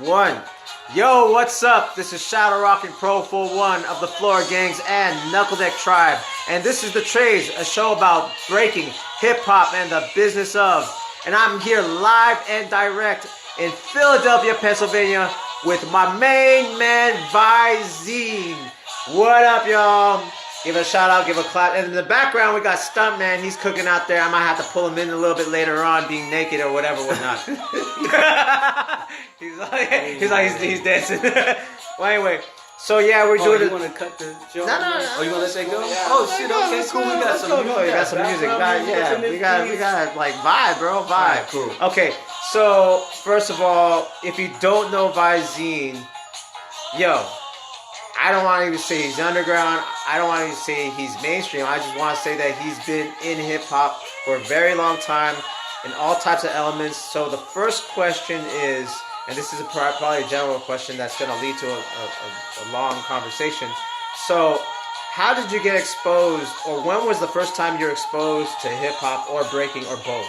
1. Yo, what's up? This is Shadow Rock and Profo One of the Floor Gangs and Knuckledeck Tribe. And this is The Trades, a show about breaking, hip-hop, and the business of. And I'm here live and direct in Philadelphia, Pennsylvania with my main man, Viazeen. What up, y'all? Give a shout out, give a clap. And in the background, we got Stuntman. He's cooking out there. I might have to pull him in a little bit later on, being naked or whatever, whatnot. he's dancing. Well, anyway, so yeah, we're doing it. You want to cut the show? No. Oh, you want to let that go? Yeah. Oh shit! Okay, cool. We got some music. We got some music. We got like vibe, bro. Vibe. Right, cool. Okay, so first of all, if you don't know Viazeen, yo, I don't want to even say he's underground. I don't want to even say he's mainstream. I just want to say that he's been in hip-hop for a very long time in all types of elements. So the first question is, and this is probably a general question that's going to lead to a long conversation. So how did you get exposed, or when was the first time you were exposed to hip-hop or breaking or both?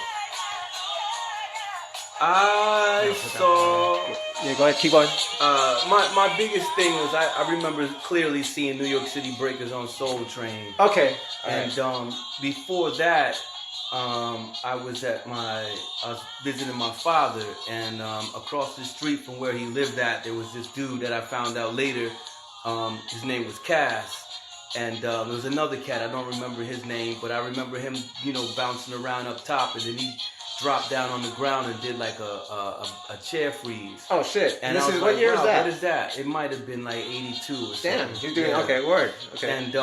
Yeah, go ahead, keep going. My biggest thing was I remember clearly seeing New York City Breakers on Soul Train. Okay. And before that, I was visiting my father, and across the street from where he lived at, there was this dude that I found out later. His name was Cass. And there was another cat, I don't remember his name, but I remember him, bouncing around up top, and then he dropped down on the ground and did like a chair freeze. Oh shit! And this I was is like, what year is that? What is that? It might have been like 82 or something. Damn, you're doing okay. Word. Okay. And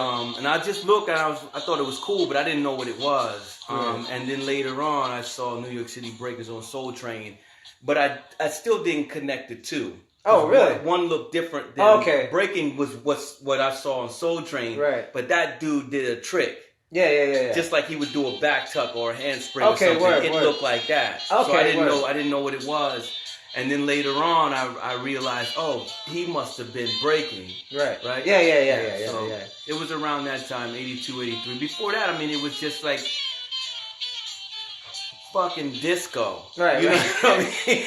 I just looked and I thought it was cool, but I didn't know what it was. And then later on, I saw New York City Breakers on Soul Train, but I still didn't connect the two. Oh, really? One looked different than okay. Breaking was what I saw on Soul Train. Right. But that dude did a trick. Yeah. Just like he would do a back tuck or a handspring or something. Word. Looked like that. Okay, so I didn't know what it was. And then later on I realized, he must have been breaking. Right. Yeah. So it was around that time, 82, 83. Before that, it was just like fucking disco. Right. You know what I mean?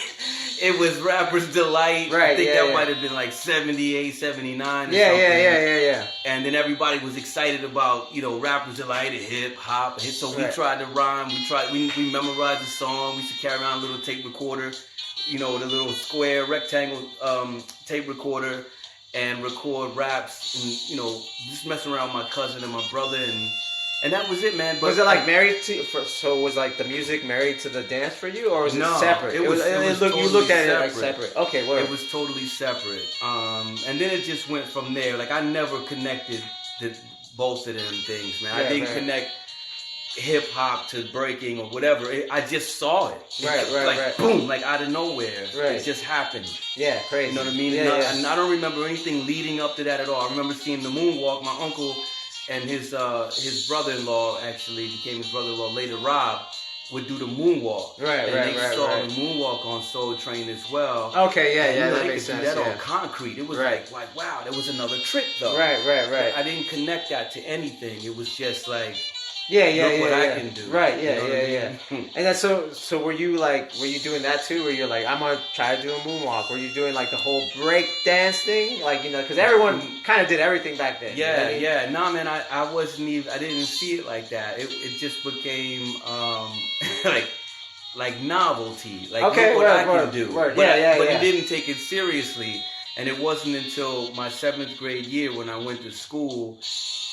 It was Rapper's Delight. Right, I think that might have been like 78, 79 or something. Yeah. And then everybody was excited about, Rapper's Delight and hip hop. So we tried to rhyme. We memorized the song. We used to carry around a little tape recorder, the little square rectangle tape recorder, and record raps and, just messing around with my cousin and my brother, and that was it, man. But was it like married to? So was like the music married to the dance for you, or was it separate? It was totally you looked at separate. it like separate. Okay, word. It was totally separate. And then it just went from there. Like I never connected both of them things, man. I didn't connect hip hop to breaking or whatever. I just saw it. Right. Boom, like out of nowhere. Right. It just happened. Yeah, crazy. You know what I mean? Yeah. And I don't remember anything leading up to that at all. I remember seeing the moonwalk. My uncle and his brother-in-law, actually became his brother-in-law later, Rob, would do the moonwalk. Right. And they saw the moonwalk on Soul Train as well. Okay, yeah, that they makes could sense. do that on concrete. It was like, wow, there was another trick though. Right. I didn't connect that to anything. It was just like, look what I can do. Right, you know yeah. And then so were you doing that too? Where you're like, I'm gonna try to do a moonwalk? Were you doing like the whole break dance thing? Like, because everyone kind of did everything back then. Yeah. Nah, man, I wasn't even. I didn't see it like that. It just became like novelty. Like, look what I can do. But you didn't take it seriously. And it wasn't until my 7th grade year when I went to school.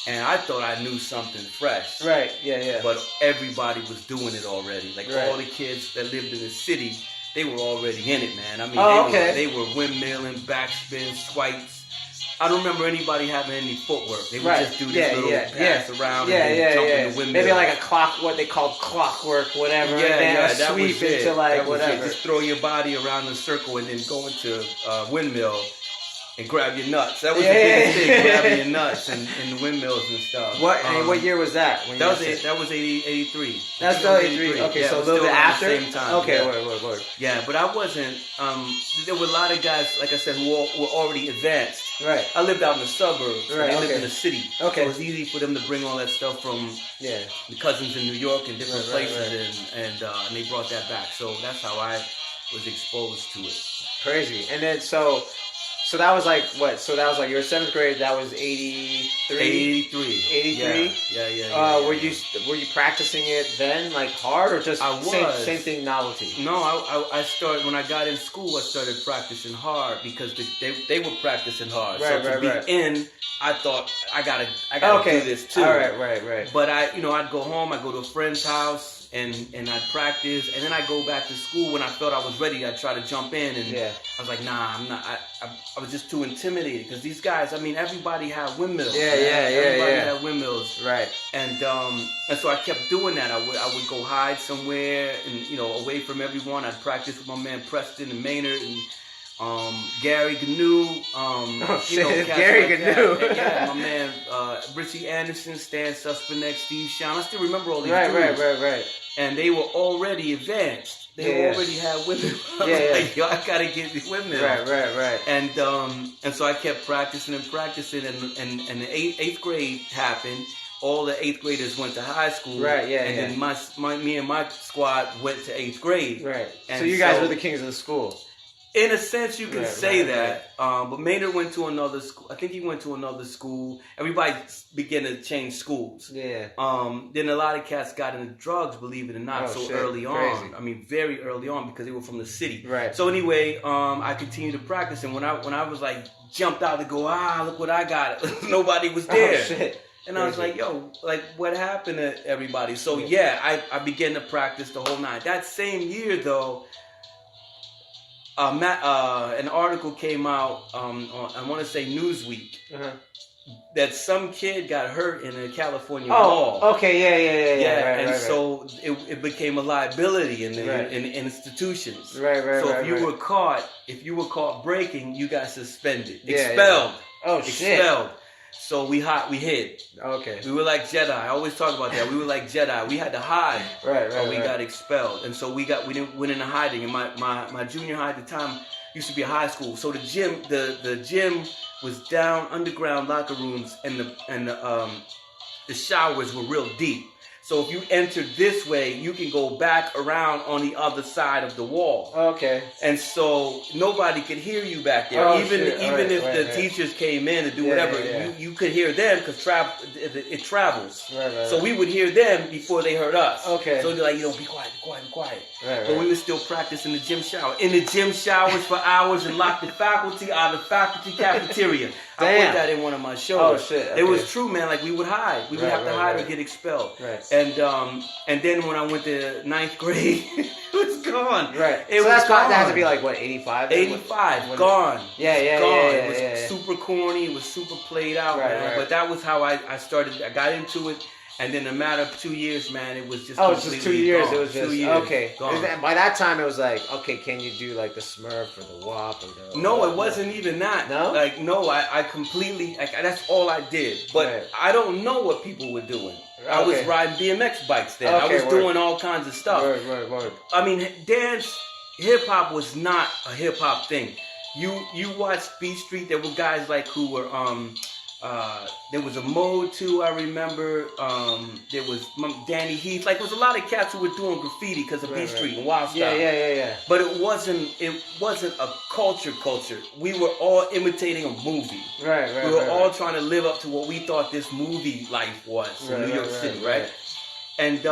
And I thought I knew something fresh. Right, yeah. But everybody was doing it already. Like all the kids that lived in the city, they were already in it, man. They were windmilling, backspin, swipes. I don't remember anybody having any footwork. They would just do this little pass around and then jump in the windmill. Maybe like what they call clockwork, whatever. That sweep was it. into like that was whatever. It. Just throw your body around in a circle and then go into windmill. And grab your nuts. That was the biggest thing, grabbing your nuts and the windmills and stuff. What year was that? That was 83. That's still 83. Okay, so a little bit after? Same time. Okay, yeah. word. Yeah, but I wasn't, there were a lot of guys, like I said, who were already advanced. Right. I lived out in the suburbs. Right, and they lived in the city. Okay. So it was easy for them to bring all that stuff from the cousins in New York and different places, and they brought that back. So that's how I was exposed to it. Crazy. And then so that was like what? So that was like your 7th grade. That was 83. 83. 83. Yeah. Were you practicing it then, like hard, or just I was. same thing, novelty? No, I started when I got in school. I started practicing hard because they were practicing hard. Right, so to be in, I thought I gotta do this too. All right. But I'd go home. I'd go to a friend's house and I'd practice, and then I'd go back to school. When I felt I was ready, I'd try to jump in, and I was like, nah, I'm not. I was just too intimidated because these guys. I mean, everybody had windmills. Everybody had windmills. Right. And so I kept doing that. I would go hide somewhere and away from everyone. I'd practice with my man Preston and Maynard and Gary Gnu. Gary Gnu. Yeah, my man Richie Anderson, Stan Suspect, Steve Shawn. I still remember all these dudes. Right. And they were already advanced. They already had women. Like, yo, I gotta get these women. Right. And so I kept practicing, and the eighth grade happened. All the 8th graders went to high school. Right, and then me and my squad went to 8th grade. Right. And so you guys were the kings of the school. In a sense, you can say that. But Maynard went to another school. I think he went to another school. Everybody began to change schools. Yeah. Then a lot of cats got into drugs, believe it or not, early on. I mean, very early on because they were from the city. Right. So anyway, I continued to practice, and when I was like jumped out to go, look what I got. Nobody was there. Oh, shit. And I was like, yo, like, what happened to everybody? So, I began to practice the whole night. That same year, though, an article came out on, I want to say Newsweek, that some kid got hurt in a California mall. Okay, yeah. So it became a liability in the institutions. Right. So if you were caught breaking, you got suspended, expelled. Expelled. So we hid. Okay. We were like Jedi. I always talk about that. We were like Jedi. We had to hide. Or we got expelled. And so we went into hiding. And my junior high at the time used to be a high school. So the gym was down underground locker rooms, and the showers were real deep. So if you entered this way, you can go back around on the other side of the wall. Okay. And so nobody could hear you back there. Even if the teachers came in to do whatever, you could hear them because it travels. Right. So we would hear them before they heard us. Okay. So they're like, be quiet. Right. But we would still practice in the gym shower. In the gym showers for hours and lock the faculty out of the faculty cafeteria. I put that in one of my shows. Oh, shit. Okay. It was true, man. Like, we would hide. We would have to hide or get expelled. Right. And then when I went to 9th grade, it was gone. Right. That had to be like, what, 85? 85. Gone. Yeah. Gone. It was super corny. It was super played out, man. Right. But that was how I started. I got into it. And then in a matter of 2 years, man, it was just completely just 2 years. Gone. It was just 2 years. Okay. Gone. By that time, it was like, okay, can you do like the Smurf or the WAP or the? No, it wasn't even that. No. Like, no, I completely. That's all I did. But I don't know what people were doing. I was riding BMX bikes then. I was doing all kinds of stuff. Word. I mean, hip hop was not a hip hop thing. You watched Beat Street. There were guys like who were there was a Mode too, I remember. There was Danny Heath. Like, there was a lot of cats who were doing graffiti because of Beat Street and Wild Style. Yeah. But it wasn't a culture. We were all imitating a movie. Right. We were all trying to live up to what we thought this movie life was in New York City, right? And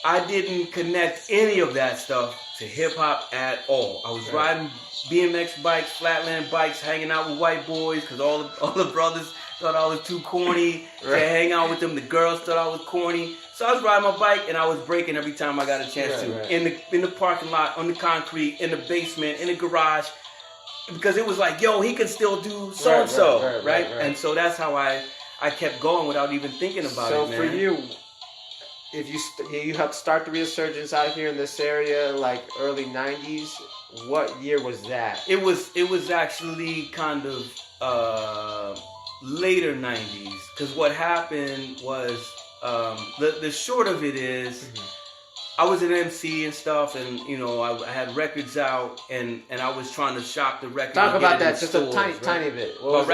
I didn't connect any of that stuff to hip hop at all. I was riding BMX bikes, flatland bikes, hanging out with white boys because all the brothers thought I was too corny to hang out with them. The girls thought I was corny. So I was riding my bike and I was breaking every time I got a chance to. Right. In the parking lot, on the concrete, in the basement, in the garage. Because it was like, yo, he can still do so-and-so, right? And so that's how I kept going without even thinking about it, man. So for you, if you helped start the resurgence out here in this area, like early 90s, what year was that? It was actually kind of later 90s. Because what happened was, the short of it is, I was an MC and stuff, and I had records out, and I was trying to shop the record. Talk about that just a tiny bit. About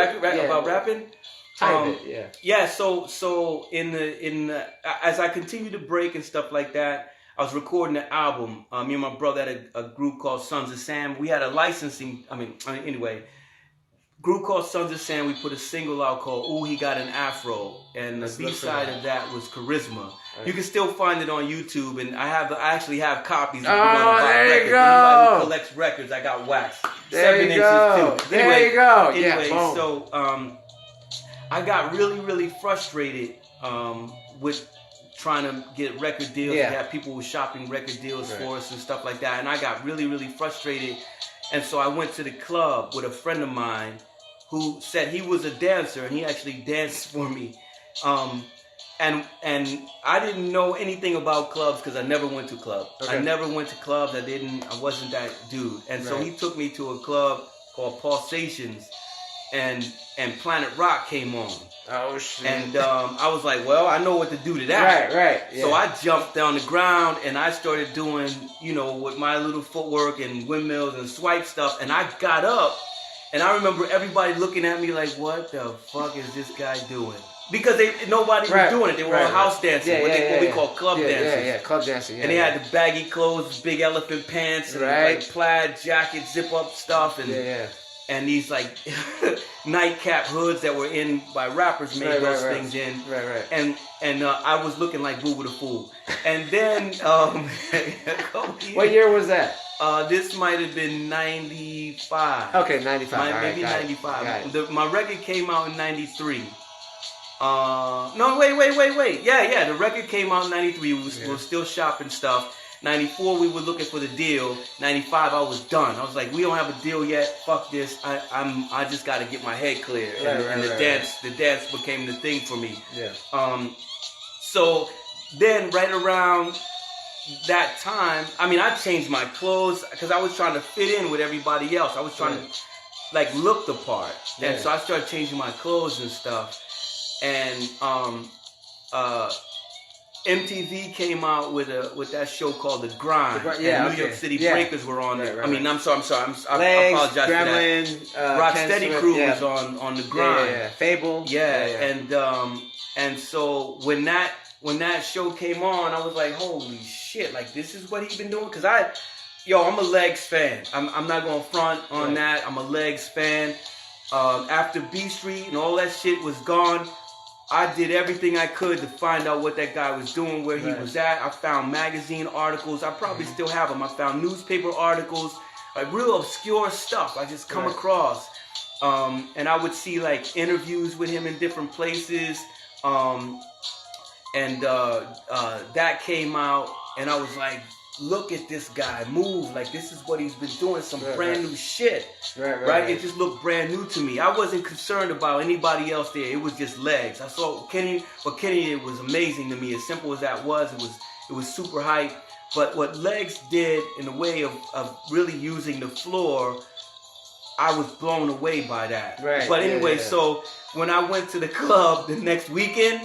rapping? Tiny bit, yeah. Yeah. So in the as I continued to break and stuff like that, I was recording an album. Me and my brother had a group called Sons of Sam. We had a licensing. Anyway, group called Sons of Sam. We put a single out called "Ooh, He Got an Afro," and the B-side of that was "Charisma." Right. You can still find it on YouTube, and I actually have copies. If you want to buy there records. you go. Anybody who collects records, I got wax. There 7 you inches go. too. There you go. Anyway, yeah, so I got really, really frustrated with trying to get record deals. Yeah. We had people who were shopping record deals for us and stuff like that, and I got really, really frustrated. And so I went to the club with a friend of mine who said he was a dancer, and he actually danced for me. And I didn't know anything about clubs because I never went to clubs. Okay. I never went to clubs. I wasn't that dude. And so he took me to a club called Pulsations, and Planet Rock came on. Oh shit. And I was like, well, I know what to do to that. Right. Yeah. So I jumped down the ground and I started doing, with my little footwork and windmills and swipe stuff. And I got up, and I remember everybody looking at me like, what the fuck is this guy doing? Because nobody was doing it. They were all house dancing, what we call club dancers. Yeah, club dancing. Yeah, and they had the baggy clothes, big elephant pants, and like plaid jacket, zip up stuff, and these like nightcap hoods that were in by rappers made those things in. Right. And I was looking like Boo the Fool. And then what year was that? This might have been 95. Okay, 95. Maybe 95. My record came out in 93. No, wait. Yeah. The record came out in 93. We were still shopping stuff. 94, we were looking for the deal. 95, I was done. I was like, we don't have a deal yet. Fuck this. I just got to get my head clear. And the dance became the thing for me. Yeah. So then, right around that time, I changed my clothes because I was trying to fit in with everybody else. I was trying to like look the part, and so I started changing my clothes and stuff. And MTV came out with that show called The Grind. New York City Breakers were on there. I'm sorry. I apologize Gremlin, for that. Rocksteady Crew was on The Grind. Yeah. Fable. And so when that show came on, I was like, holy shit! Like, this is what he's been doing. Cause I'm a Legs fan. I'm not gonna front on that. I'm a Legs fan. After B Street and all that shit was gone, I did everything I could to find out what that guy was doing, where he was at. I found magazine articles. I probably still have them. I found newspaper articles, like real obscure stuff I just come across. And I would see like interviews with him in different places. That came out, and I was like, look at this guy move. Like, this is what he's been doing, some brand new shit. Right? It just looked brand new to me. I wasn't concerned about anybody else there. It was just Legs. I saw Kenny did was amazing to me. As simple as that was, it was super hype. But what Legs did in the way of really using the floor, I was blown away by that. But anyway, so when I went to the club the next weekend,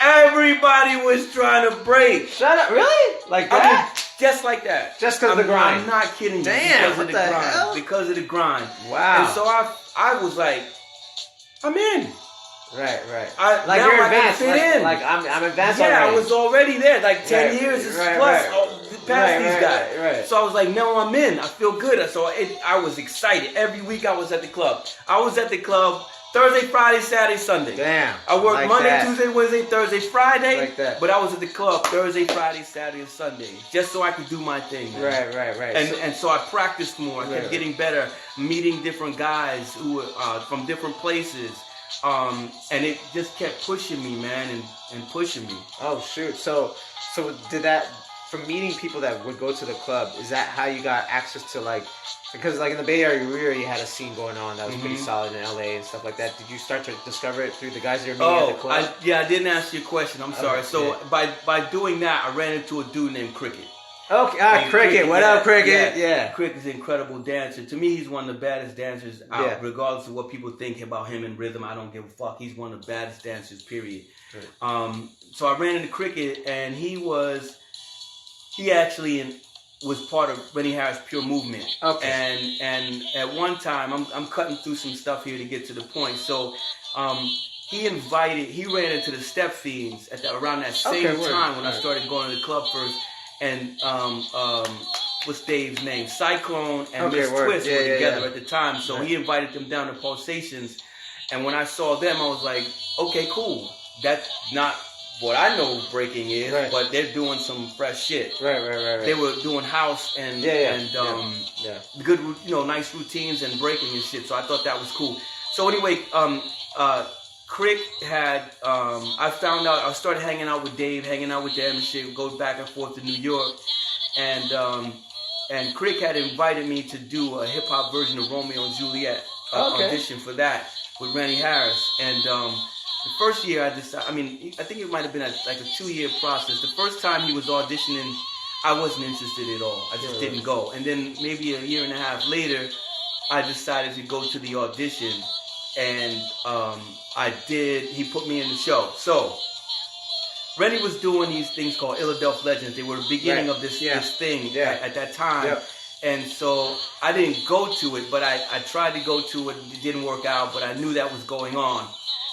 everybody was trying to break. Shut up. Really? Like that? Just like that. Just because of the grind. I'm not kidding you. Damn, because of the grind. hell? Because of the grind. Wow. And so I was like, I'm in. Right. Like, now you're I advanced. can fit in. Like I'm advanced already. already. I was already there. Like 10 years is plus past these guys. Right. So I was like, no, I'm in. I feel good. So I was excited. Every week I was at the club. I was at the club Thursday, Friday, Saturday, Sunday. Damn. I worked like Monday, that. Tuesday, Wednesday, Thursday, Friday. Like that. But I was at the club Thursday, Friday, Saturday, and Sunday. Just so I could do my thing. Man. Right. And so I practiced more. I kept getting better, meeting different guys who were from different places. And it just kept pushing me, man, and pushing me. Oh, shoot. So did that, from meeting people that would go to the club, is that how you got access to, like, because like in the Bay Area, we already had a scene going on that was pretty solid in LA and stuff like that. Did you start to discover it through the guys that you're meeting at the club? I didn't ask you a question. I'm sorry. So by doing that, I ran into a dude named Cricket. Okay, Cricket. What up, Cricket? Yeah. Cricket's an incredible dancer. To me, he's one of the baddest dancers out. Regardless of what people think about him in rhythm, I don't give a fuck. He's one of the baddest dancers, period. Right. So I ran into Cricket, and he actually was part of Benny Harris Pure Movement. Okay. And at one time, I'm cutting through some stuff here to get to the point. So he ran into the Step Fiends around that same time when I started going to the club first. and what's Dave's name? Cyclone and Miss Twist were together at the time, so he invited them down to Pulsations. And when I saw them, I was like, okay, cool. That's not what I know breaking is, but they're doing some fresh shit. Right. They were doing house and good, nice routines and breaking and shit. So I thought that was cool. So anyway, Crick had, I found out, I started hanging out with Dave, hanging out with them and shit, goes back and forth to New York. And Crick had invited me to do a hip hop version of Romeo and Juliet audition for that with Randy Harris. And the first year I decided, I think it might have been like a 2-year process. The first time he was auditioning, I wasn't interested at all. I just didn't go. And then maybe a year and a half later, I decided to go to the audition. And I did. He put me in the show. So Rennie was doing these things called Philadelphia Legends. They were the beginning of this thing at that time. Yep. And so I didn't go to it, but I tried to go to it. It didn't work out, but I knew that was going on.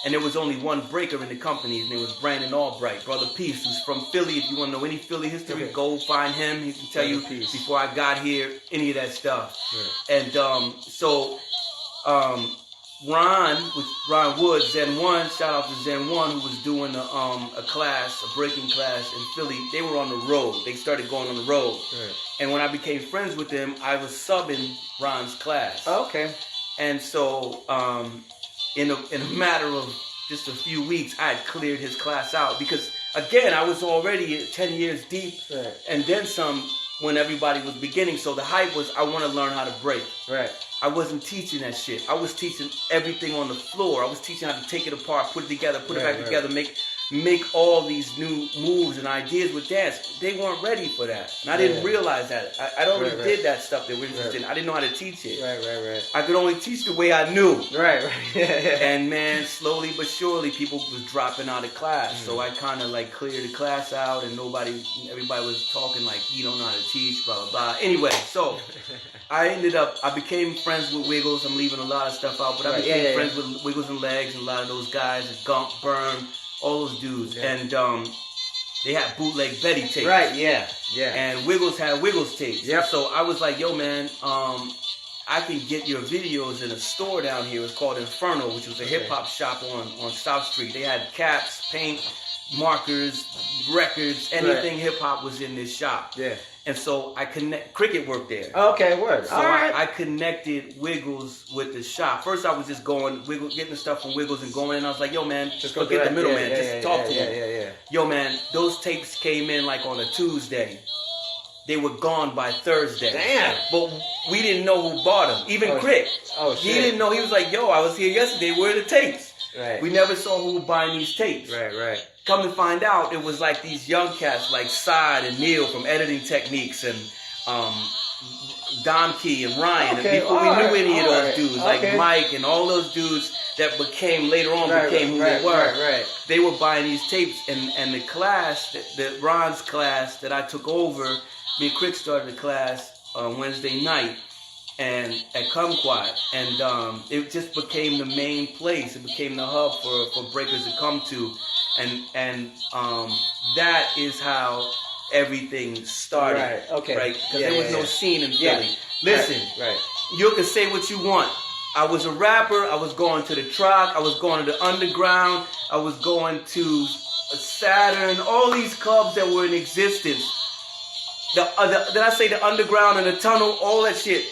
And there was only one breaker in the company. His name was Brandon Albright, Brother Peace, who's from Philly. If you want to know any Philly history, go find him. He can tell you before I got here any of that stuff. Right. And so Ron Wood, Zen 1, shout out to Zen 1, who was doing a class, a breaking class in Philly. They were on the road. They started going on the road. Right. And when I became friends with them, I was subbing Ron's class. Oh, okay. And so in a matter of just a few weeks, I had cleared his class out. Because, again, I was already 10 years deep. Right. And then some when everybody was beginning. So the hype was, I want to learn how to break. Right. I wasn't teaching that shit. I was teaching everything on the floor. I was teaching how to take it apart, put it together, put it back together, make all these new moves and ideas with dance. They weren't ready for that. And I didn't realize that. I already did that stuff that we were interested in. I didn't know how to teach it. Right. I could only teach the way I knew. Right. And man, slowly but surely, people was dropping out of class. So I kind of like cleared the class out and everybody was talking like, he don't know how to teach, blah, blah, blah. Anyway, so I became friends with Wiggles. I'm leaving a lot of stuff out, but I became friends with Wiggles and Legs and a lot of those guys, Gump, Burn, all those dudes. Yeah. And they had bootleg Betty tapes. Right, yeah. And Wiggles had Wiggles tapes. Yep. So I was like, yo, man, I can get your videos in a store down here. It's called Inferno, which was a hip-hop shop on South Street. They had caps, paint, markers, records, anything hip-hop was in this shop. Yeah. And so Cricket worked there. Okay, word. So I connected Wiggles with the shop. First I was just getting the stuff from Wiggles and going in. I was like, yo man, just forget the middleman. Just talk to him. Yo man, those tapes came in like on a Tuesday. They were gone by Thursday. Damn. But we didn't know who bought them. Even Crick. Oh, shit. He didn't know. He was like, yo, I was here yesterday. Where are the tapes? Right. We never saw who was buying these tapes. Right. Come to find out, it was like these young cats like Side and Neil from Editing Techniques and Dom Key and Ryan. And before we knew any of those dudes, like Mike and all those dudes that later on became who they were. They were buying these tapes. And the class, Ron's class that I took over, me and Crick started the class on Wednesday night. And at Kumquat, and it just became the main place. It became the hub for breakers to come to, and that is how everything started. Right. Okay. Right. Because there was no scene in Philly. Listen. Right. You can say what you want. I was a rapper. I was going to the Troc. I was going to the Underground. I was going to Saturn. All these clubs that were in existence. Did I say the Underground and the Tunnel? All that shit.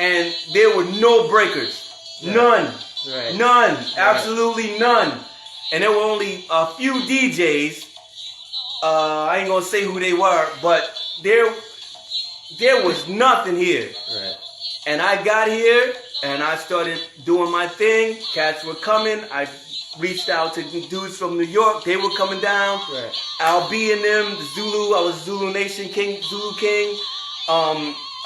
And there were no breakers. None. Right. None. Right. Absolutely none. And there were only a few DJs. I ain't going to say who they were, but there was nothing here. Right. And I got here, and I started doing my thing. Cats were coming. I reached out to dudes from New York. They were coming down. Right. Al B and them, the Zulu. I was Zulu Nation King, Zulu King.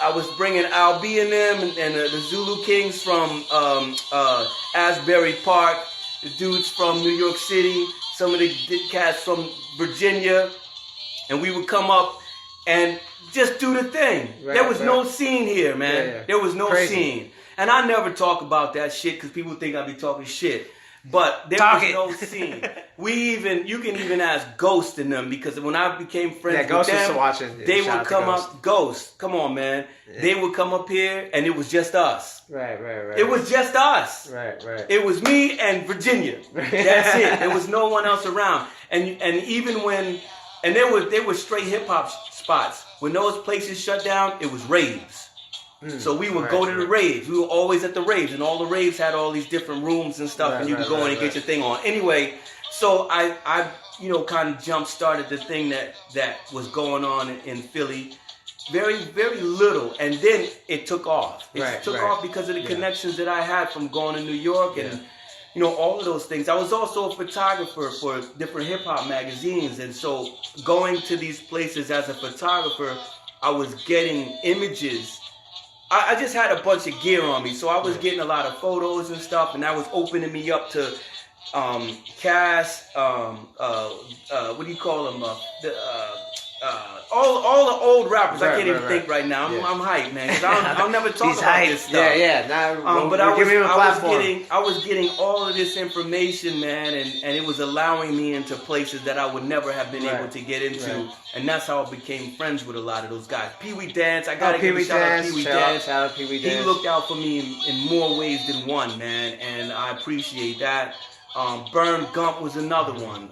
I was bringing Al B and them and the Zulu Kings from Asbury Park, the dudes from New York City, some of the cats from Virginia, and we would come up and just do the thing. Right, there was no scene here, man. Yeah. There was no scene. And I never talk about that shit because people think I be talking shit. But there Talk was it. no scene. You can even ask Ghost in them, because when I became friends with Ghost was them, still watching. they Shout would out to come Ghost. up. Ghost, come on, man. Yeah. They would come up here, and it was just us. Right. It was just us. Right. It was me and Virginia. That's it. There was no one else around. And even when, and there were straight hip hop spots. When those places shut down, it was raves. So we would go to the raves. We were always at the raves, and all the raves had all these different rooms and stuff, and you could go in and get your thing on. Anyway, so I kind of jump started the thing that was going on in Philly. Very, very little, and then it took off. It took off because of the connections that I had from going to New York and all of those things. I was also a photographer for different hip hop magazines, and so going to these places as a photographer, I was getting images. I just had a bunch of gear on me, so I was getting a lot of photos and stuff, and that was opening me up to cast. What do you call them? All the old rappers. I can't even think right now. I'm hyped, man. 'Cause I'll never talk about this stuff. Now, but I was getting all of this information, man, and it was allowing me into places that I would never have been able to get into. And that's how I became friends with a lot of those guys. Pee Wee Dance, I gotta give a shout out Pee Wee Dance. Shout out Pee Wee Dance. He looked out for me in more ways than one, man, and I appreciate that. Burn Gump was another one.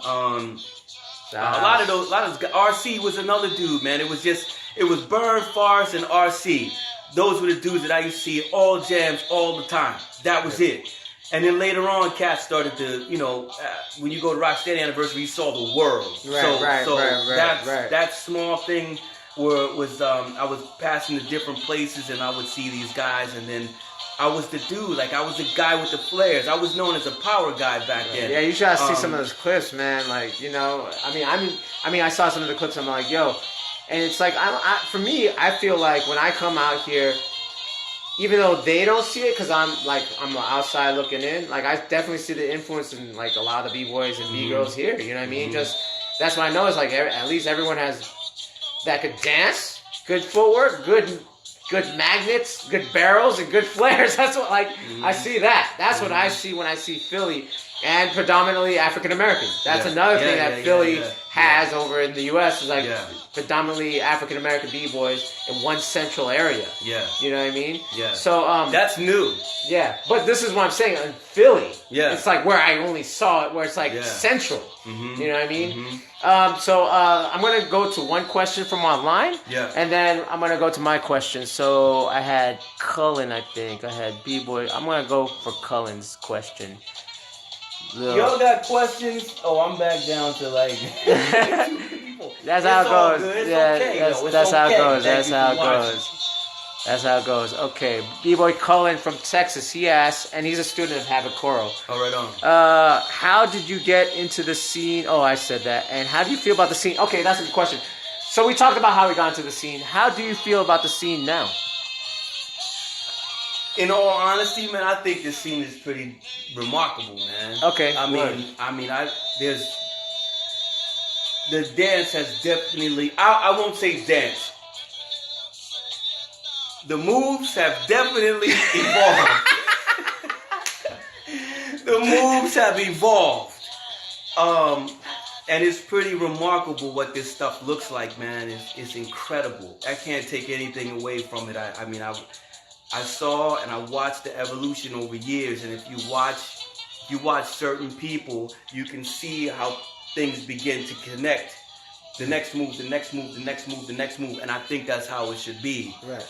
A lot of RC was another dude, man. It was Burn, Farce, and RC. Those were the dudes that I used to see at all jams all the time. That was it. And then later on, cats started to, when you go to Rocksteady Anniversary, you saw the world. That small thing was I was passing to different places, and I would see these guys, and then I was the dude. Like, I was the guy with the flares. I was known as a power guy back then. Yeah, you should see some of those clips, man. Like, I saw some of the clips. I'm like, yo, and it's like, for me, I feel like when I come out here, even though they don't see it, because I'm outside looking in. Like, I definitely see the influence in like a lot of the b-boys and b-girls here. You know what I mean? Just that's what I know is like at least everyone has that could dance, good footwork, good magnets, good barrels, and good flares. That's what, I see that. That's what I see when I see Philly, and predominantly African American. That's another thing that Philly has over in the U.S. is like predominantly African American b-boys in one central area. Yeah. You know what I mean? Yeah. So that's new. Yeah, but this is what I'm saying. In Philly, it's like where I only saw it, where it's like central. You know what I mean? So I'm going to go to one question from online. Yeah. And then I'm going to go to my question. So I had Cullen, I think. I had B-Boy. I'm going to go for Cullen's question. Y'all got questions? Oh, I'm back down to like... That's how it goes. That's how it goes. That's how it goes. That's how it goes. Okay, B-Boy Cullen from Texas, he asks, and he's a student of Habit Choral. Oh, right on. How did you get into the scene? Oh, I said that. And how do you feel about the scene? Okay, that's a good question. So we talked about how we got into the scene. How do you feel about the scene now? In all honesty, man, I think this scene is pretty remarkable, man. Okay. There's the dance has definitely. I won't say dance. The moves have definitely evolved. The moves have evolved. And it's pretty remarkable what this stuff looks like, man. It's incredible. I can't take anything away from it. I saw and I watched the evolution over years, and if you watch certain people, you can see how things begin to connect. The next move, the next move, the next move, the next move, and I think that's how it should be. Right.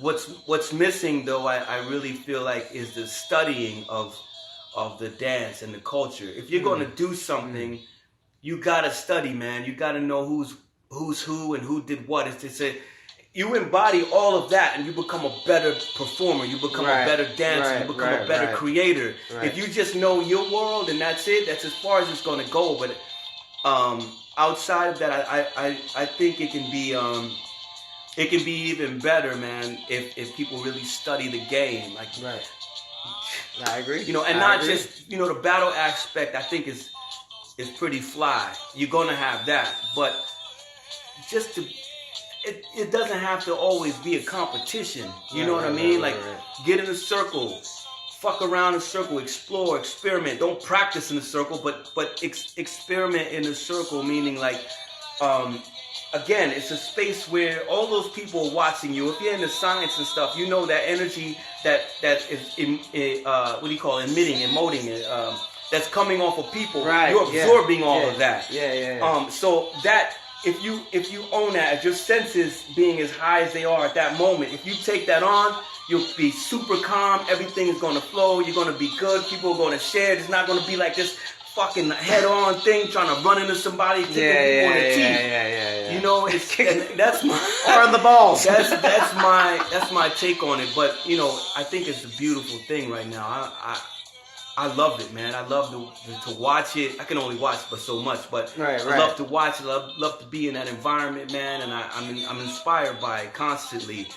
What's missing though, I really feel like, is the studying of the dance and the culture. If you're gonna do something, you gotta study, man. You gotta know who's who and who did what. You embody all of that, and you become a better performer. You become a better dancer. You become a better creator. Right. If you just know your world and that's it, that's as far as it's going to go. But outside of that, I think it can be even better, man. If people really study the game, like I agree. Just the battle aspect. I think is pretty fly. You're going to have that, but just to. It doesn't have to always be a competition. You know what I mean? Get in a circle, fuck around in a circle, explore, experiment. Don't practice in a circle, but experiment in a circle, meaning like, again, it's a space where all those people are watching you. If you're into science and stuff, you know that energy that is emitting, emoting, that's coming off of people. Right. You're absorbing all of that. Yeah. So that if you own that, if your senses being as high as they are at that moment, if you take that on, you'll be super calm. Everything is going to flow. You're going to be good. People are going to share. It's not going to be like this fucking head-on thing trying to run into somebody, tickle people in the teeth. Yeah. You know, that's my or on the balls. that's my take on it. But you know, I think it's a beautiful thing right now. I love it, man. I love to watch it. I can only watch but so much, but I love to watch it. I love to be in that environment, man. And I'm inspired by it constantly.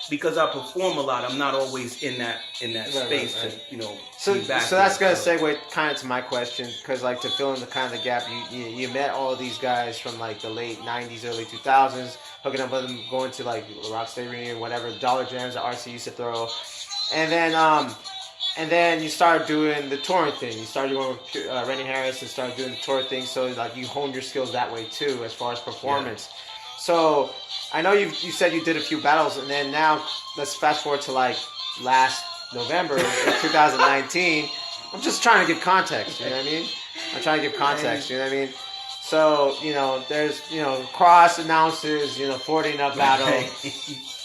Because I perform a lot, I'm not always in that space to, you know. So be back that's there, gonna segue kind of to my question, because like to fill in the kind of the gap, you met all these guys from like the late '90s, early 2000s, hooking up with them, going to like Rocksteady Reunion, whatever, Dollar Jams that RC used to throw, and then you started doing the touring thing. You started going with Rennie Harris and started doing the tour thing. So like you honed your skills that way too, as far as performance. Yeah. So I know you said you did a few battles, and then now let's fast forward to like last November in 2019. I'm just trying to give context. You know what I mean? I'm trying to give context. You know what I mean? So you know, there's Cross announces 40 and up battle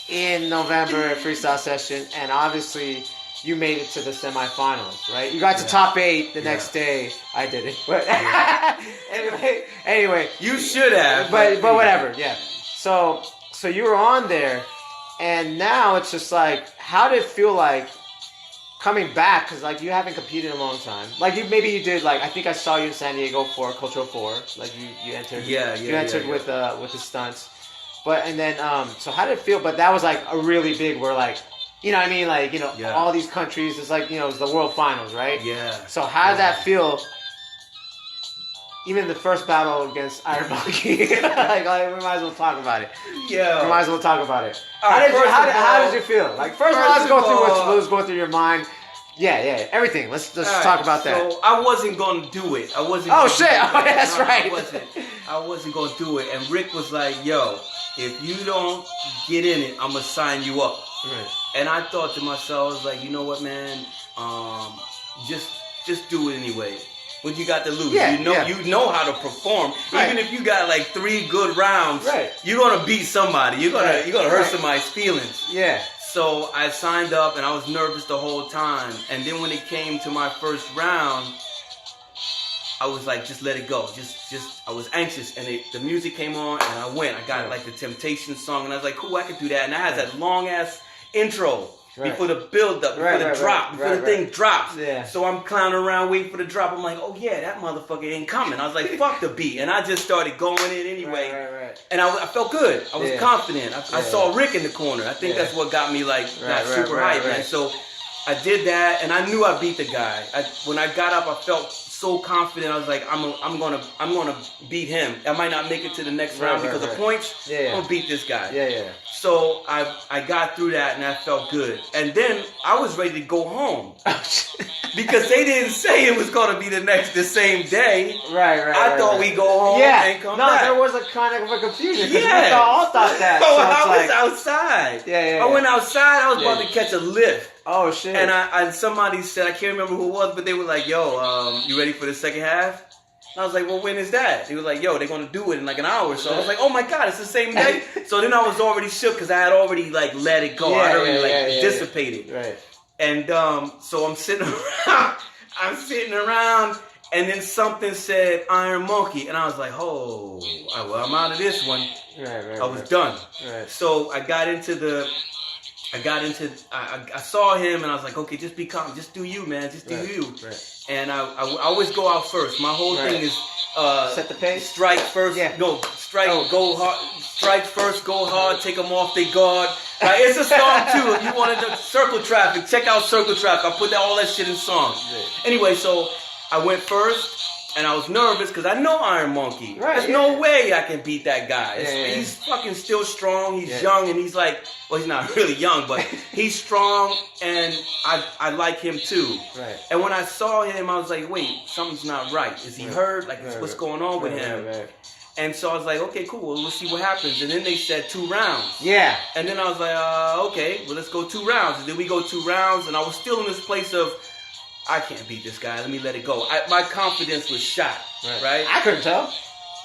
in November freestyle session, and obviously. You made it to the semifinals, right? You got to top 8 the next day. I didn't, but anyway, you should have. But whatever, yeah. So you were on there, and now it's just like, how did it feel like coming back? Because like you haven't competed in a long time. Like maybe you did. Like I think I saw you in San Diego for Cultural 4. Like you entered. You entered with the stunts, and then so how did it feel? But that was like a really big. We're like. You know what I mean? Like, all these countries, it's like, it's the world finals, right? Yeah. So how did that feel? Even the first battle against Iron Monkey. we might as well talk about it. Yeah. We might as well talk about it. Right, How did you feel? Like, first of all, let's go through what's going through your mind. Yeah, everything. Let's talk about that. So I wasn't going to do it. Oh, shit. Oh, that's right. I wasn't going to do it. And Rick was like, yo, if you don't get in it, I'm going to sign you up. Right. And I thought to myself, I was like, you know what, man? Just do it anyway. What you got to lose? You know how to perform. Right. Even if you got like 3 good rounds, you're gonna beat somebody. You're gonna hurt somebody's feelings. Yeah. So I signed up, and I was nervous the whole time. And then when it came to my first round, I was like, just let it go. I was anxious, and the music came on, and I went. I got like the Temptation song, and I was like, cool, I could do that. And I had that long ass intro before the build up, before the drop, before the thing drops. Yeah. So I'm clowning around waiting for the drop. I'm like, oh yeah, that motherfucker ain't coming. I was like, fuck the beat, and I just started going in anyway. Right. And I felt good. I was confident. I saw Rick in the corner. I think that's what got me like super hype, man. So I did that, and I knew I beat the guy. When I got up, I felt so confident. I was like, I'm gonna beat him. I might not make it to the next round because of points. I'm gonna beat this guy. Yeah. So I got through that, and I felt good. And then I was ready to go home because they didn't say it was gonna be the same day. Right. I thought we go home and come back. No, there was a kind of a confusion. We all thought that. So I was outside. Yeah. I went outside. I was about to catch a lift. Oh shit! And somebody said, I can't remember who it was, but they were like, "Yo, you ready for the second half?" And I was like, "Well, when is that?" He was like, "Yo, they're gonna do it in like an hour." So I was like, "Oh my god, it's the same day." So then I was already shook because I had already like let it go. I already dissipated. Right. And so I'm sitting around. And then something said Iron Monkey, and I was like, "Oh, well, I'm out of this one." Right. I was done. Right. So I saw him, and I was like, okay, just be calm. Just do you, man. Just do you. Right. And I always go out first. My whole thing is set the pace. Strike first. Yeah. No, strike. Go hard. Strike first. Go hard. Take them off their guard. Like, it's a song too. If you wanted to Circle Traffic, check out Circle Traffic. I put all that shit in songs. Yeah. Anyway, so I went first. And I was nervous because I know Iron Monkey. Right, There's no way I can beat that guy. Yeah. He's fucking still strong. He's young, and he's like, well, he's not really young, but he's strong, and I like him too. Right. And when I saw him, I was like, wait, something's not right. Is he hurt? Like, what's going on with him? Right. And so I was like, okay, cool. Well, let's see what happens. And then they said 2 rounds. Yeah. And then I was like, okay, well, let's go 2 rounds. And then we go 2 rounds, and I was still in this place of, I can't beat this guy. Let me let it go. My confidence was shot, right? I couldn't tell.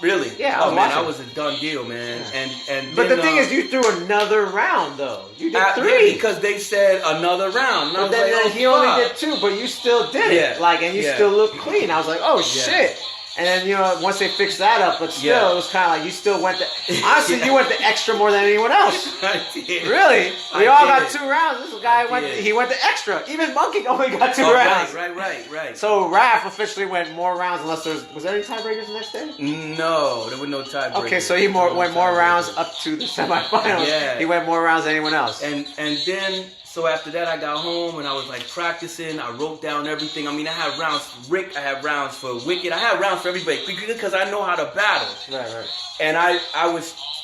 Really? Yeah, oh man, I was a done deal, man. Yeah. And but then, the thing is, you threw another round though. You did 3 yeah, because they said another round. And I but was then like, he only did 2, but you still did it. Like, and you still looked clean. I was like, oh shit. And then, you know, once they fixed that up, but still, it was kind of like you still went the... Honestly, you went the extra more than anyone else. I did. Really? We all got 2 rounds. This guy went the extra. Even Monkey only got 2 rounds. Right. So Raph officially went more rounds unless there was there any tiebreakers the next day? No, there were no tiebreakers. Okay, so he went more rounds up to the semifinals. Yeah. He went more rounds than anyone else. And then... So after that, I got home and I was like practicing. I wrote down everything. I mean, I had rounds for Rick. I had rounds for Wicked. I had rounds for everybody because I know how to battle. Right. And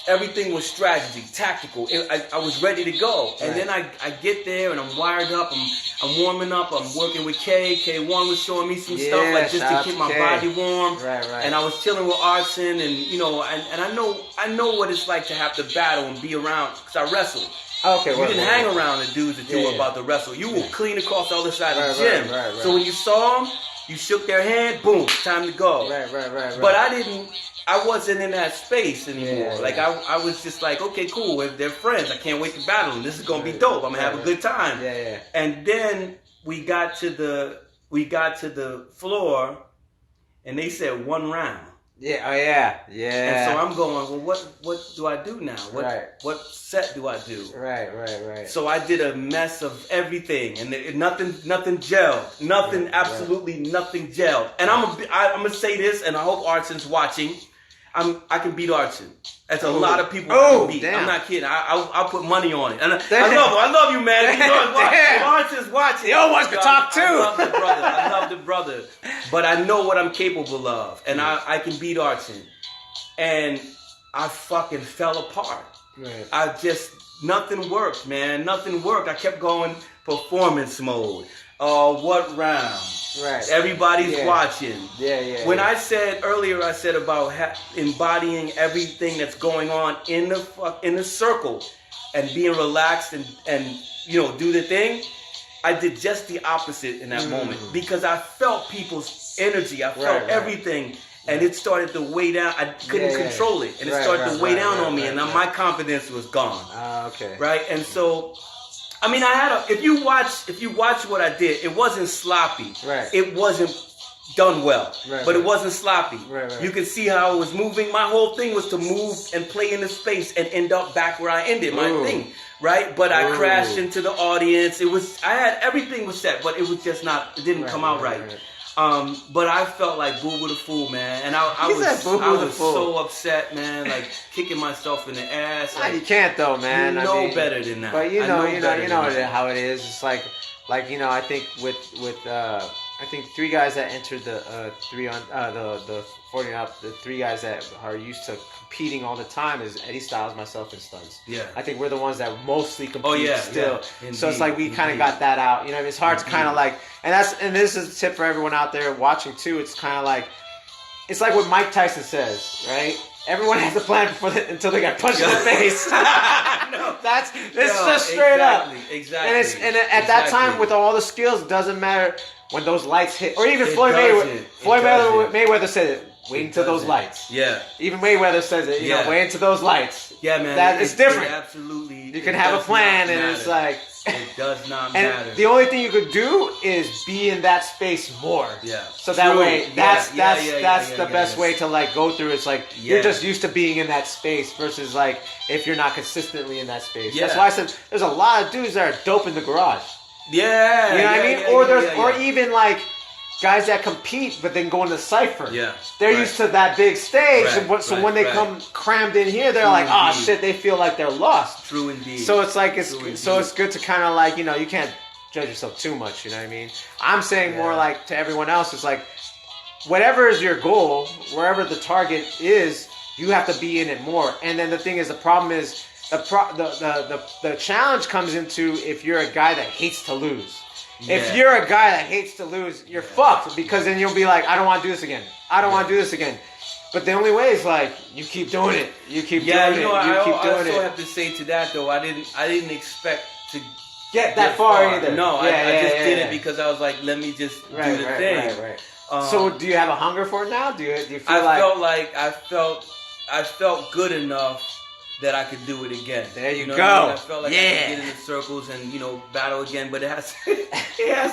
everything was strategy, tactical. I was ready to go. And then I get there and I'm wired up. I'm warming up. I'm working with K. K1 was showing me some stuff like just to keep my body warm. Right. And I was chilling with Arson and you know, and I know what it's like to have to battle and be around because I wrestled. Okay, you didn't hang around the dudes that you were about to wrestle. You were clean across the other side of the gym. Right. So when you saw them, you shook their hand, boom, time to go. Right. But I wasn't in that space anymore. I was just like, okay, cool. If they're friends, I can't wait to battle them. This is gonna be dope. I'm gonna have a good time. Yeah. And then we got to the floor, and they said 1 round. Yeah. And so I'm going, well, what do I do now? What set do I do? Right. So I did a mess of everything, and nothing gelled. Absolutely nothing gelled. And I'm gonna say this, and I hope Arson's watching. I can beat Arson. That's a lot of people I can beat. Damn. I'm not kidding. I'll put money on it. And I love you, man. You know, Arson's watching. Yo, wants to talk too. I love the brother. But I know what I'm capable of, and I can beat Arson. And I fucking fell apart. Right. Nothing worked, man. Nothing worked. I kept going performance mode. What round? Right. Everybody's watching. Yeah. When I said earlier, I said about embodying everything that's going on in the circle and being relaxed and you know do the thing. I did just the opposite in that moment because I felt people's energy. I felt everything. And it started to weigh down. I couldn't control it, and it started to weigh down on me, and my confidence was gone. Okay. Right, and so, I mean, if you watch what I did, it wasn't sloppy. Right. It wasn't done well, but it wasn't sloppy. Right. You could see how it was moving. My whole thing was to move and play in the space and end up back where I ended my thing. Right, but I crashed into the audience. Everything was set, but it was just not. It didn't come out right. But I felt like Boo Boo the Fool, man, and I was so upset, man, like kicking myself in the ass. Like, you can't though, man. You know better than that. But you know how it is. It's like you know, I think with I think 3 guys that entered the 40 and up, the 3 guys that are used to competing all the time is Eddie Styles, myself, and Stuns. Yeah. I think we're the ones that mostly compete still. Yeah. So it's like we kind of got that out. You know, it's hard to kind of like, and this is a tip for everyone out there watching too. It's kind of like, it's like what Mike Tyson says, right? Everyone has a plan until they got punched in the face. It's just straight up. Exactly. And at that time, with all the skills, it doesn't matter when those lights hit. Or even Floyd Mayweather said it. Wait until those lights. Yeah. Even Mayweather says it. You know, wait until those lights. Yeah, man. That it's different. Absolutely. You can have a plan, and it's like. It does not and matter. The only thing you could do is be in that space more. Yeah. So that way, that's the best way to like go through. It's like you're just used to being in that space versus like if you're not consistently in that space. Yeah. That's why I said there's a lot of dudes that are dope in the garage. Yeah. You know what I mean? Or even like guys that compete but then go into Cypher. Yeah. They're used to that big stage. So when they come crammed in here, they're like, oh shit, they feel like they're lost. True indeed. So it's like it's good to kind of like, you know, you can't judge yourself too much, you know what I mean? I'm saying more like to everyone else, it's like whatever is your goal, wherever the target is, you have to be in it more. And then the thing is, the problem is the challenge comes into if you're a guy that hates to lose. Yeah. If you're a guy that hates to lose, you're fucked, because then you'll be like, I don't want to do this again. I don't want to do this again. But the only way is like you keep doing it. You keep doing it. I also have to say to that though, I didn't expect to get that far either. No, I just did it because I was like, let me just do the thing. Right. So do you have a hunger for it now? Do you feel I felt good enough that I could do it again. There you go. What I mean? I felt like I could get in the circles and battle again, but it has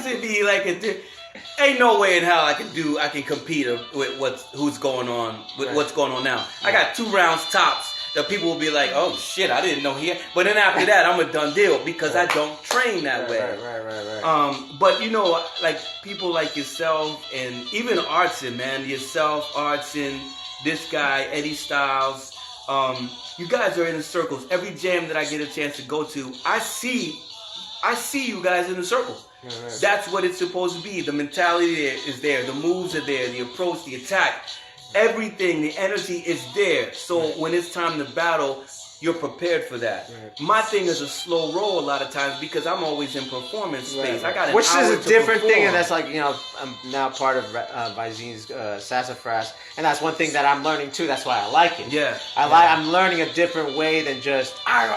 to be like ain't no way in hell I can compete with who's going on with what's going on now. I got 2 rounds tops that people will be like, oh shit, I didn't know he had. But then after that, I'm a done deal because I don't train that way. Right. But like people like yourself and even Artson, man, yourself, Artson, this guy, Eddie Styles, you guys are in the circles. Every jam that I get a chance to go to, I see you guys in the circle. Right. That's what it's supposed to be. The mentality is there. The moves are there. The approach, the attack, everything, the energy is there. So when it's time to battle, you're prepared for that. Right. My thing is a slow roll a lot of times because I'm always in performance space. I got an which hour is a different perform. thing, and that's like I'm now part of Viazeen's Sassafras, and that's one thing that I'm learning too. That's why I like it. Yeah, I'm learning a different way than just you know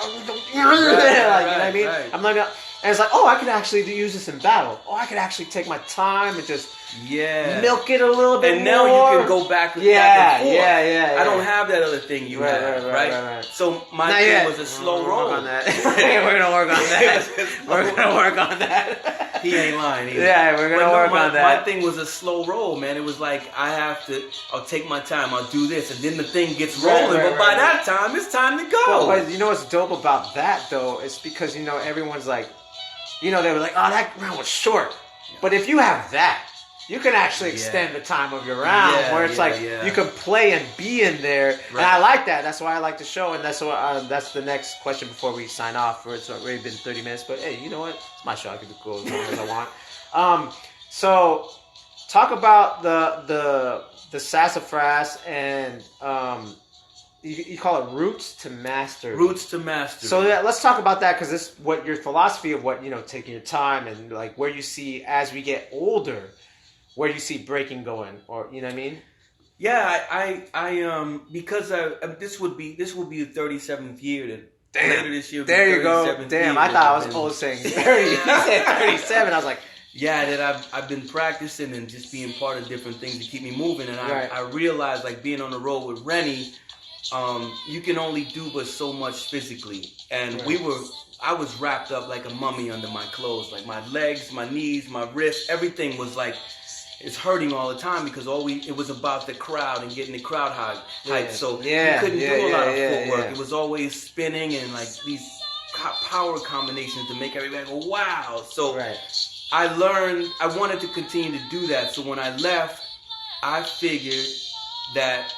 what I mean. Right. I'm learning. And it's like, oh, I could actually use this in battle. Oh, I could actually take my time and just milk it a little bit more. And now you can go back and forth. Yeah. I don't have that other thing you have, right? So my thing was a slow roll. On that. We're going to work on that. We're going to work on that. He ain't lying either. Yeah, we're going to work on that. My thing was a slow roll, man. It was like, I'll take my time. I'll do this. And then the thing gets rolling. But by that time, it's time to go. But you know what's dope about that, though? It's because, everyone's like, they were like, oh, that round was short. But if you have that, you can actually extend the time of your round, where it's you can play and be in there. Right. And I like that. That's why I like the show, and that's the next question before we sign off. It's already been 30 minutes, but hey, you know what? It's my show. I can go as long as I want. So talk about the sassafras and you call it roots to master. Roots to master. So let's talk about that, because this what your philosophy of what taking your time and like where you see as we get older, where you see breaking going, or you know what I mean? Yeah, I because this would be the 37th year that later this year. There you go. Damn, I thought I was old saying 30. You said 37. I was like. Yeah, that I've been practicing and just being part of different things to keep me moving, and I realized like being on the road with Rennie. You can only do but so much physically, and I was wrapped up like a mummy under my clothes, like my legs, my knees, my wrists, everything was like it's hurting all the time because it was about the crowd and getting the crowd hyped. So you couldn't do a lot of footwork. It was always spinning and like these power combinations to make everybody go wow. So I learned I wanted to continue to do that. So when I left, I figured that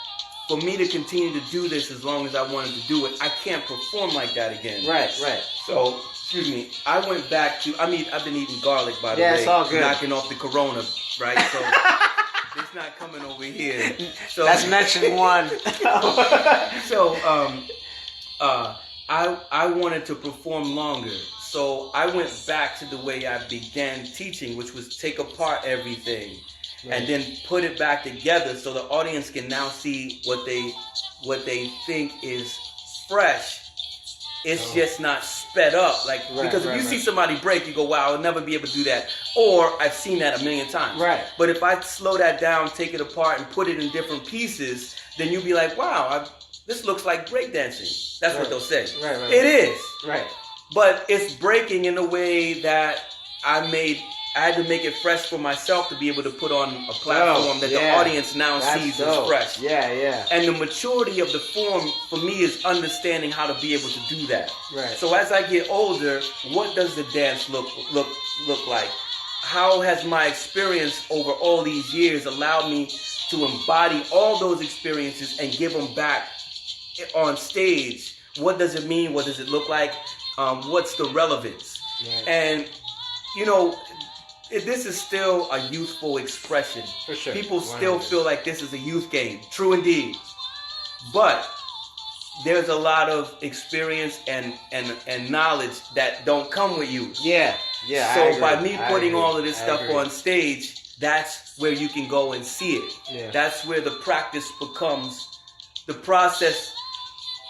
for me to continue to do this as long as I wanted to do it, I can't perform like that again. Right. So, excuse me, I went back to, I've been eating garlic, by the way. It's all good. Knocking off the corona, right? So, it's not coming over here. So, that's mention one. So, I wanted to perform longer. So, I went back to the way I began teaching, which was take apart everything. Right. And then put it back together so the audience can now see what they think is fresh. It's just not sped up. Because if you see somebody break, you go, wow, I'll never be able to do that. Or I've seen that a million times. Right. But if I slow that down, take it apart, and put it in different pieces, then you'll be like, wow, this looks like breakdancing. That's what they'll say. Right. It is. Right. But it's breaking in a way that I had to make it fresh for myself to be able to put on a platform that the audience now sees as fresh. Yeah. And the maturity of the form for me is understanding how to be able to do that. Right. So as I get older, what does the dance look like? How has my experience over all these years allowed me to embody all those experiences and give them back on stage? What does it mean? What does it look like? What's the relevance? Right. And this is still a youthful expression. For sure. People still 100. feel like this is a youth game. True indeed. But there's a lot of experience and knowledge that don't come with youth. Yeah. I So agree. by me I putting agree. all of this I stuff agree. on stage, that's where you can go and see it. Yeah. That's where the practice becomes, the process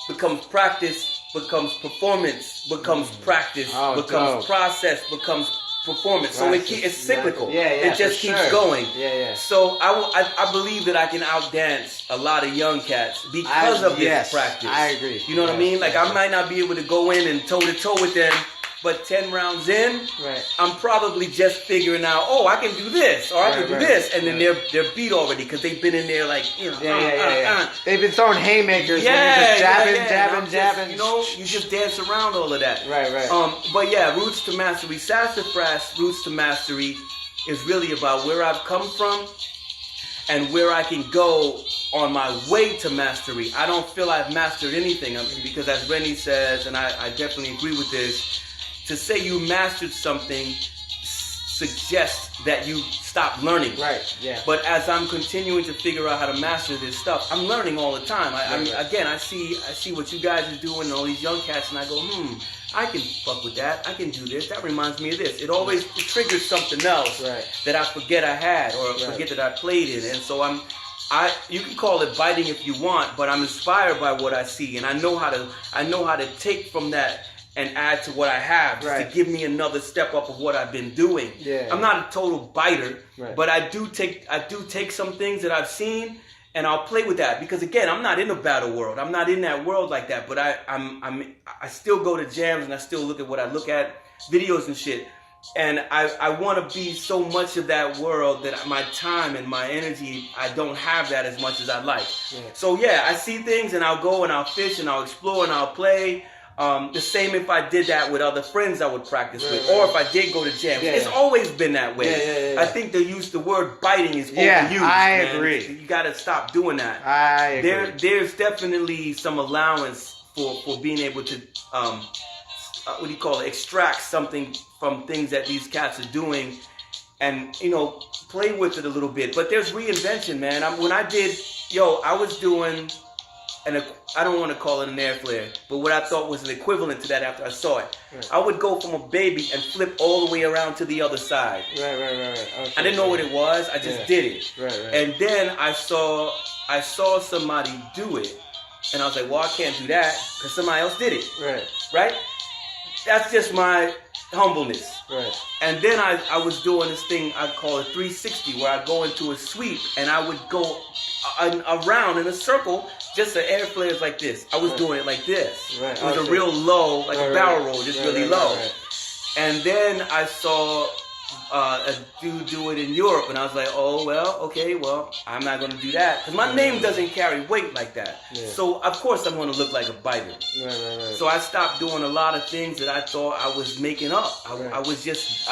becomes practice, becomes performance, becomes practice, becomes dope. process, becomes performance. So it's cyclical. Yeah, it just for keeps sure. going. Yeah. So I believe that I can outdance a lot of young cats because of this practice. I agree. You know what I mean? Like I might not be able to go in and toe to toe with them, but 10 rounds in, I'm probably just figuring out, I can do this, or I can do this, and then they're beat already because they've been in there like, They've been throwing haymakers. Jabbing. You know, you just dance around all of that. Right. But yeah, Roots to Mastery, Sassafras, Roots to Mastery is really about where I've come from and where I can go on my way to mastery. I don't feel I've mastered anything because as Rennie says, and I definitely agree with this, to say you mastered something suggests that you stopped learning. Right, yeah. But as I'm continuing to figure out how to master this stuff, I'm learning all the time. Again, I see what you guys are doing and all these young cats, and I go, I can fuck with that. I can do this. That reminds me of this. It always triggers something else that I forget I had or forget that I played in. And so you can call it biting if you want, but I'm inspired by what I see, and I know how to take from that and add to what I have just to give me another step up of what I've been doing. I'm not a total biter, but I do take some things that I've seen and I'll play with that because again, I'm not in the battle world. I'm not in that world like that, but I still go to jams and I still look at what I look at, videos and shit. And I want to be so much of that world that my time and my energy, I don't have that as much as I'd like. So yeah, I see things and I'll go and I'll fish and I'll explore and I'll play. The same if I did that with other friends I would practice with, or if I did go to jams. It's always been that way. I think the word biting is overused. I man. agree. You got to stop doing that. I agree. There's definitely some allowance for being able to, extract something from things that these cats are doing and, play with it a little bit. But there's reinvention, man. I was doing... And I don't want to call it an air flare, but what I thought was an equivalent to that after I saw it. I would go from a baby and flip all the way around to the other side. Right. Okay, I didn't know what it was. I just did it. Right. And then I saw somebody do it, and I was like, well, I can't do that because somebody else did it. Right? That's just my humbleness. And then I was doing this thing I call a 360, where I go into a sweep and I would go around in a circle. Just the air flares like this. I was doing it like this. It was a real low, like a barrel roll, just really low. And then I saw a dude do it in Europe, and I was like, I'm not going to do that. Because my name doesn't carry weight like that. So, of course, I'm going to look like a biter. So I stopped doing a lot of things that I thought I was making up. I was just...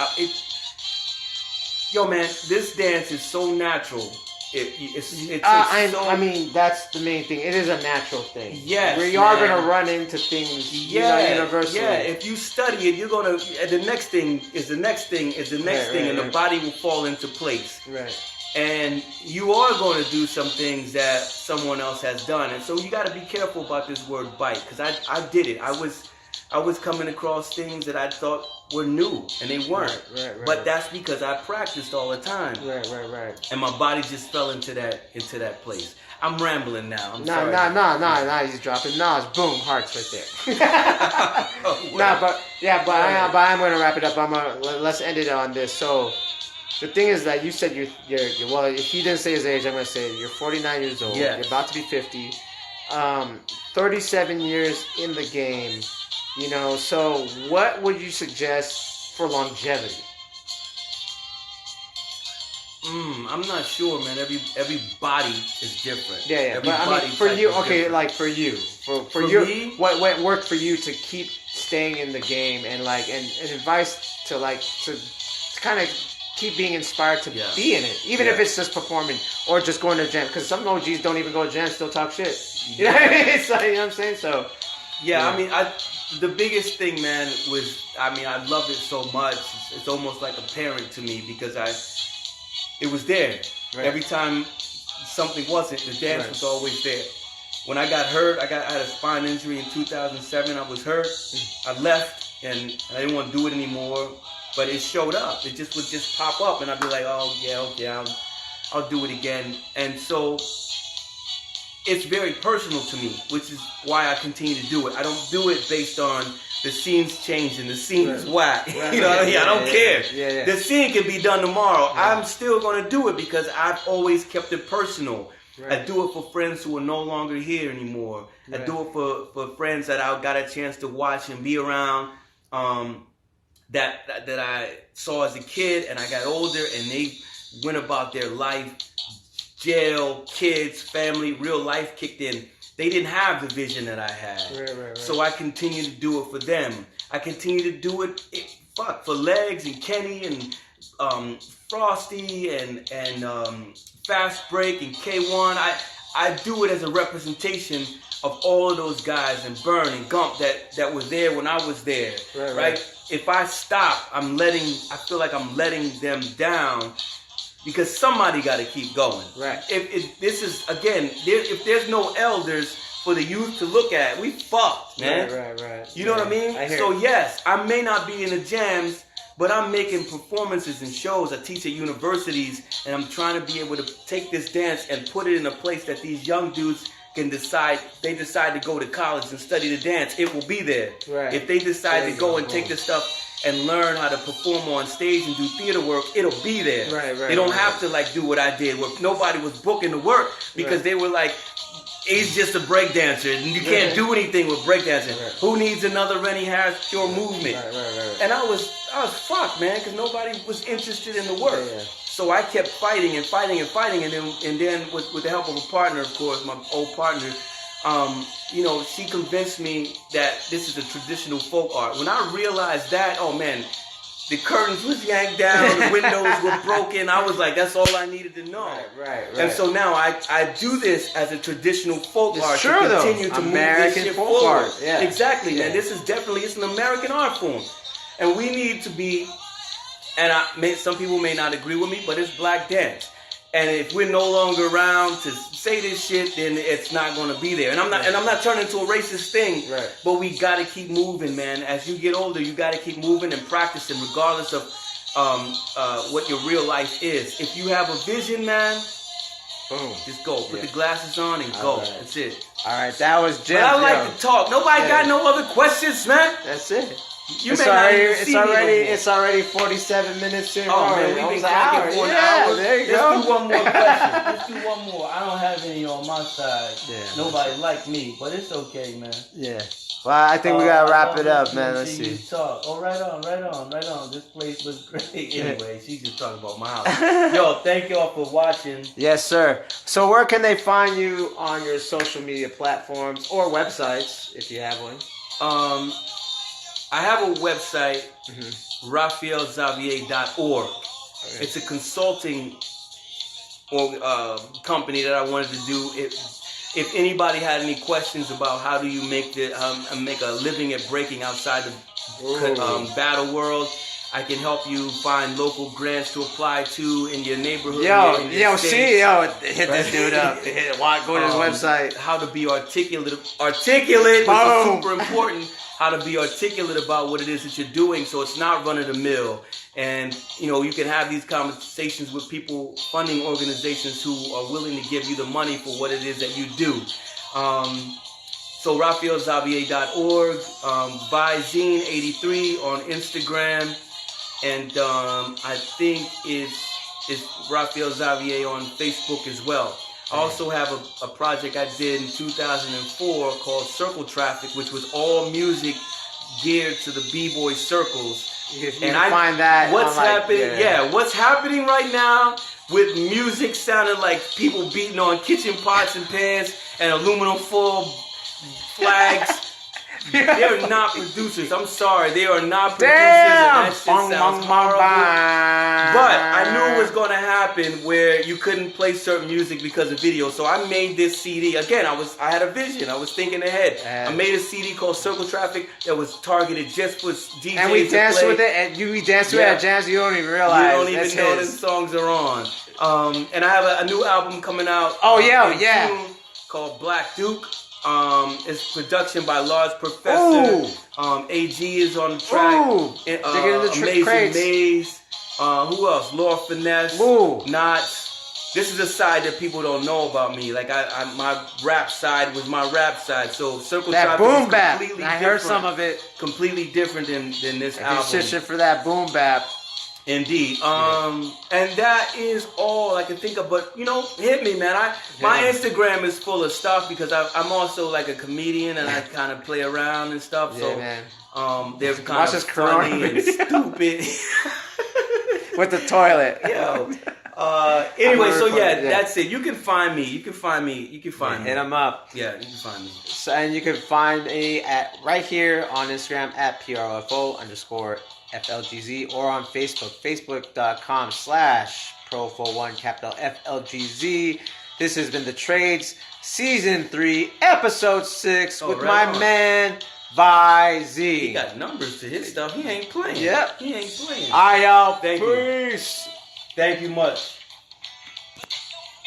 Yo, man, this dance is so natural. I mean, that's the main thing. It is a natural thing. Yes, we are going to run into things, universally. Yeah, if you study it, you're going to... The next thing is the next thing is the next thing, and the body will fall into place. And you are going to do some things that someone else has done. And so you got to be careful about this word bite, because I did it. I was coming across things that I thought were new, and they weren't. But that's because I practiced all the time. And my body just fell into that place. I'm rambling now. Nah, he's dropping knowledge. Boom, hearts right there. But I'm going to wrap it up. Let's end it on this. So, the thing is that you said you're well, if he didn't say his age, I'm going to say you're 49 years old. You're about to be 50. 37 years in the game. So what would you suggest for longevity? I'm not sure, man. Every body is different. But I mean, for you, for you, for you, me? what worked for you to keep staying in the game and advice to kind of keep being inspired to be in it, even if it's just performing or just going to jam. Because some OGs don't even go to jam, still talk shit. You know what I mean? So, you know what I'm saying? So I mean, the biggest thing, man, was, I mean, I loved it so much. It's almost like a parent to me because it was there. Right. Every time something wasn't, the dance was always there. When I got hurt, I had a spine injury in 2007. I was hurt. I left, and I didn't want to do it anymore. But it showed up. It just would just pop up, and I'd be like, oh, yeah, okay, I'll do it again. And so it's very personal to me, which is why I continue to do it. I don't do it based on the scene's changing, the scene's whack. You know what I mean? I don't care. Yeah. The scene can be done tomorrow. I'm still going to do it because I've always kept it personal. I do it for friends who are no longer here anymore. I do it for friends that I got a chance to watch and be around, that I saw as a kid, and I got older, and they went about their life, jail, kids, family, real life kicked in. They didn't have the vision that I had. Right. So I continue to do it for them. I continue to do it for Legs and Kenny and Frosty and Fast Break and K1. I do it as a representation of all of those guys, and Burn and Gump that were there when I was there. Right? If I stop, I feel like I'm letting them down, because somebody got to keep going. Right. If this is, again, if there's no elders for the youth to look at, we fucked, man. Right. You know what I mean? So yes, I may not be in the jams, but I'm making performances and shows. I teach at universities, and I'm trying to be able to take this dance and put it in a place that these young dudes can decide. They decide to go to college and study the dance, it will be there. Right. If they decide to go and take this stuff and learn how to perform on stage and do theater work, it'll be there. Right. They don't have to like do what I did, where nobody was booking the work because they were like, he's just a breakdancer, and you can't do anything with breakdancing. Who needs another Rennie Harris pure movement? And I was fucked, man, because nobody was interested in the work. So I kept fighting, and then with the help of a partner, of course, my old partner, she convinced me that this is a traditional folk art. When I realized that, oh man, the curtains was yanked down, the windows were broken. I was like, that's all I needed to know. Right. And so now I do this as a traditional folk art to continue to move this shit forward. Yeah. Exactly, man. This is definitely, it's an American art form. And we need to be, and some people may not agree with me, but it's black dance. And if we're no longer around to say this shit, then it's not going to be there. And I'm not turning into a racist thing. Right. But we got to keep moving, man. As you get older, you got to keep moving and practicing, regardless of what your real life is. If you have a vision, man, boom, just go. Put the glasses on and go. Right. That's it. All right, that was Jim. But I like to talk. Nobody got no other questions, man. That's it. It's already 47 minutes in. Oh man, we've been talking for an hour. There you go. Let's do one more question. Let's do one more. I don't have any on my side. Yeah. Nobody like me, but it's okay, man. Yeah. Well, I think we gotta wrap it up, man. Let's see. Talk. Oh, right on. This place was great. Anyway, she's just talking about my house. Yo, thank y'all for watching. Yes, sir. So where can they find you on your social media platforms or websites, if you have one? I have a website, RaphaelXavier.org. Okay. It's a consulting company that I wanted to do. If anybody had any questions about how do you make a living at breaking outside the battle world, I can help you find local grants to apply to in your neighborhood. Hit this dude up. Go to his website. How to be articulate, which is super important. How to be articulate about what it is that you're doing, so it's not run of the mill. And you can have these conversations with people, funding organizations who are willing to give you the money for what it is that you do. So RaphaelXavier.org, Viazeen 83 on Instagram, and I think it's Raphael Xavier on Facebook as well. I also have a project I did in 2004 called Circle Traffic, which was all music geared to the b-boy circles. And I find that what's happening right now with music sounding like people beating on kitchen pots and pans and aluminum foil flags. They're not producers. I'm sorry, they are not producers. Damn! And that shit sounds horrible. But I knew it was going to happen where you couldn't play certain music because of video. So I made this CD. Again, I had a vision. I was thinking ahead. I made a CD called Circle Traffic that was targeted just for DJs. And we danced with it, and we danced with it at jams. You don't even realize. You don't even know the songs are on. And I have a new album coming out. In June called Black Duke. It's production by Large Professor. AG is on the track. Amazing Maze. Who else? Laura Finesse. Knots. This is a side that people don't know about me. Like my rap side was my rap side. So Circle that Traffic boom is bap. completely I different. heard some of it. Completely different than this album. Shit for that boom bap. Indeed. And that is all I can think of. But, hit me, man. My Instagram is full of stuff because I'm also like a comedian and I kind of play around and stuff. Yeah, so, man. they're kind of funny and stupid. With the toilet. Yo. Anyway, so that's it. You can find me. You can find me. Hit them up. Yeah, you can find me. So, and you can find me right here on Instagram at PROFO_FLGZ or on Facebook, facebook.com/Profo1 capital FLGZ. This has been The Trades, Season 3, Episode 6 with my man, Viazeen. He got numbers to his stuff. He ain't playing. Yep. He ain't playing. All right, y'all. Thank Peace. You. Thank you much.